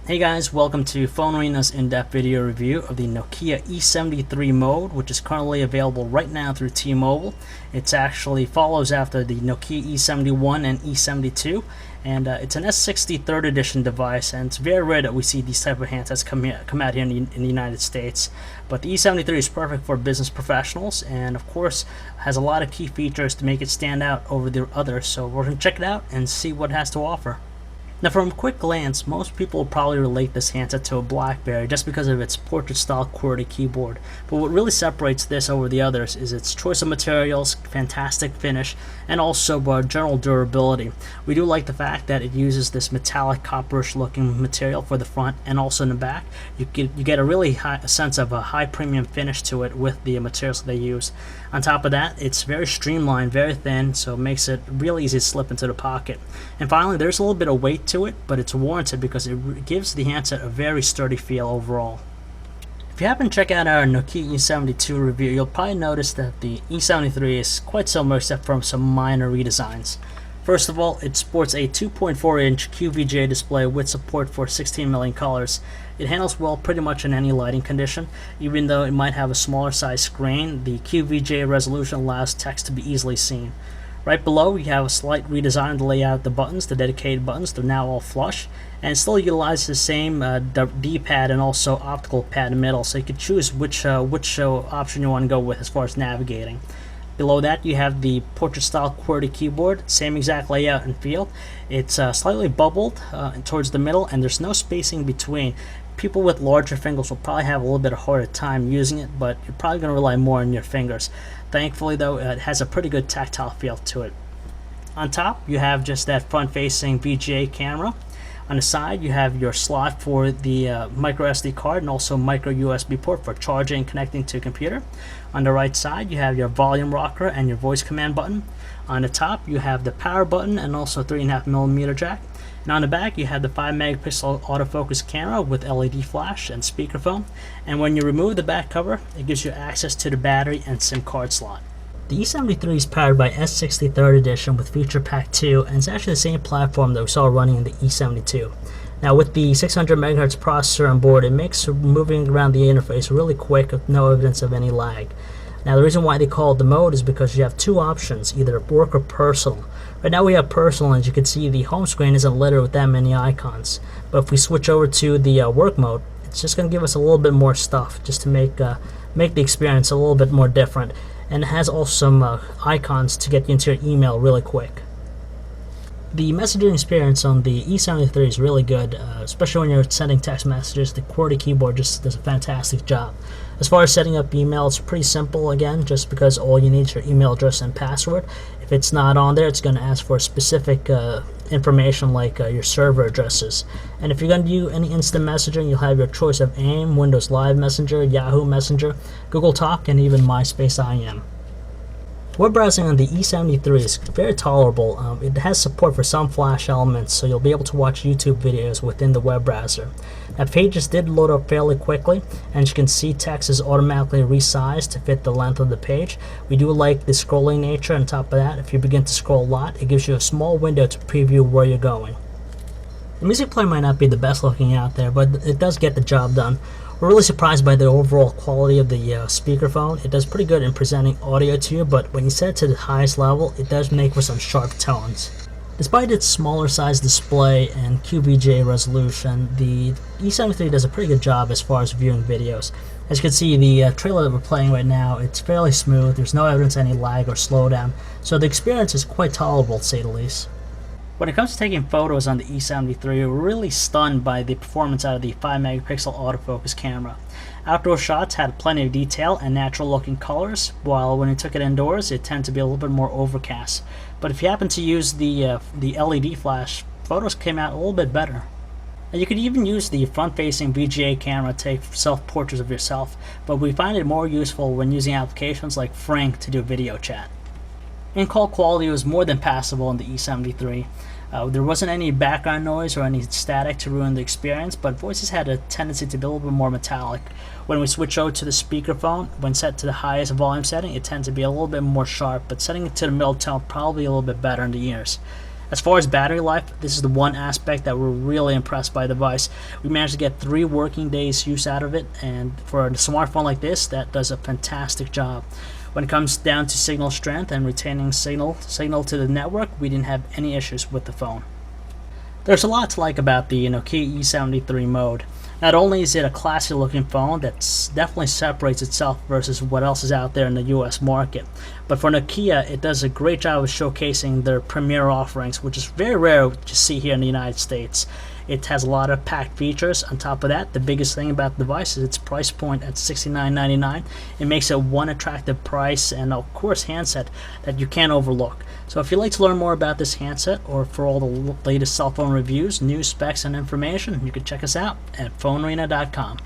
Hey guys, welcome to PhoneArena's in-depth video review of the Nokia E73 Mode, which is currently available right now through T-Mobile. It actually follows after the Nokia E71 and E72, and it's an S60 3rd edition device, and it's very rare that we see these type of handsets come out here in the United States. But the E73 is perfect for business professionals, and of course has a lot of key features to make it stand out over the others, so we're going to check it out and see what it has to offer. Now, from a quick glance, most people will probably relate this handset to a BlackBerry just because of its portrait-style QWERTY keyboard. But what really separates this over the others is its choice of materials, fantastic finish, and also general durability. We do like the fact that it uses this metallic copperish-looking material for the front and also in the back. You get a really high sense of a high premium finish to it with the materials that they use. On top of that, it's very streamlined, very thin, so it makes it really easy to slip into the pocket. And finally, there's a little bit of weight to it, but it's warranted because it gives the handset a very sturdy feel overall. If you happen to check out our Nokia E72 review, you'll probably notice that the E73 is quite similar except for some minor redesigns. First of all, it sports a 2.4-inch QVGA display with support for 16 million colors. It handles well pretty much in any lighting condition. Even though it might have a smaller size screen, the QVGA resolution allows text to be easily seen. Right below, you have a slight redesign of the layout of the buttons. The dedicated buttons, they're now all flush, and it still utilizes the same D-pad and also optical pad in the middle, so you can choose which option you want to go with as far as navigating. Below that, you have the portrait-style QWERTY keyboard, same exact layout and feel. It's slightly bubbled towards the middle, and there's no spacing between. People with larger fingers will probably have a little bit of harder time using it, but you're probably going to rely more on your fingers. Thankfully, though, it has a pretty good tactile feel to it. On top, you have just that front-facing VGA camera. On the side, you have your slot for the micro SD card and also micro USB port for charging and connecting to a computer. On the right side, you have your volume rocker and your voice command button. On the top, you have the power button and also 3.5mm jack. And on the back, you have the 5-megapixel autofocus camera with LED flash and speakerphone. And when you remove the back cover, it gives you access to the battery and SIM card slot. The E73 is powered by S60 3rd edition with Feature Pack 2, and it's actually the same platform that we saw running in the E72. Now, with the 600 MHz processor on board, it makes moving around the interface really quick with no evidence of any lag. Now, the reason why they call it the mode is because you have two options, either work or personal. Right now we have personal, and as you can see, the home screen isn't littered with that many icons. But if we switch over to the work mode, it's just going to give us a little bit more stuff just to make the experience a little bit more different. And it has also some icons to get you into your email really quick. The messaging experience on the E73 is really good, especially when you're sending text messages. The QWERTY keyboard just does a fantastic job. As far as setting up email, it's pretty simple again, just because all you need is your email address and password. If it's not on there, it's going to ask for specific information like your server addresses. And if you're going to do any instant messaging, you'll have your choice of AIM, Windows Live Messenger, Yahoo Messenger, Google Talk, and even MySpace IM. Web browsing on the E73 is very tolerable. It has support for some Flash elements, so you'll be able to watch YouTube videos within the web browser. Now, pages did load up fairly quickly, and as you can see, text is automatically resized to fit the length of the page. We do like the scrolling nature. On top of that, if you begin to scroll a lot, it gives you a small window to preview where you're going. The music player might not be the best looking out there, but it does get the job done. We're really surprised by the overall quality of the speakerphone. It does pretty good in presenting audio to you, but when you set it to the highest level, it does make for some sharp tones. Despite its smaller size display and QVGA resolution, the E73 does a pretty good job as far as viewing videos. As you can see, the trailer that we're playing right now, it's fairly smooth. There's no evidence of any lag or slowdown, so the experience is quite tolerable, to say the least. When it comes to taking photos on the E73, we're really stunned by the performance out of the 5-megapixel autofocus camera. Outdoor shots had plenty of detail and natural looking colors, while when we took it indoors, it tended to be a little bit more overcast. But if you happen to use the LED flash, photos came out a little bit better. And you could even use the front-facing VGA camera to take self-portraits of yourself, but we find it more useful when using applications like Frank to do video chat. In-call quality was more than passable in the E73. There wasn't any background noise or any static to ruin the experience, but voices had a tendency to be a little bit more metallic. When we switch over to the speakerphone, when set to the highest volume setting, it tends to be a little bit more sharp, but setting it to the middle tone probably a little bit better in the ears. As far as battery life, this is the one aspect that we're really impressed by the device. We managed to get 3 working days use out of it, and for a smartphone like this, that does a fantastic job. When it comes down to signal strength and retaining signal to the network, we didn't have any issues with the phone. There's a lot to like about the Nokia E73 Mode. Not only is it a classy looking phone that definitely separates itself versus what else is out there in the US market, but for Nokia it does a great job of showcasing their premier offerings, which is very rare to see here in the United States. It has a lot of packed features. On top of that, the biggest thing about the device is its price point at $69.99. It makes it one attractive price and of course handset that you can't overlook. So if you'd like to learn more about this handset, or for all the latest cell phone reviews, news, specs, and information, you can check us out at PhoneArena.com.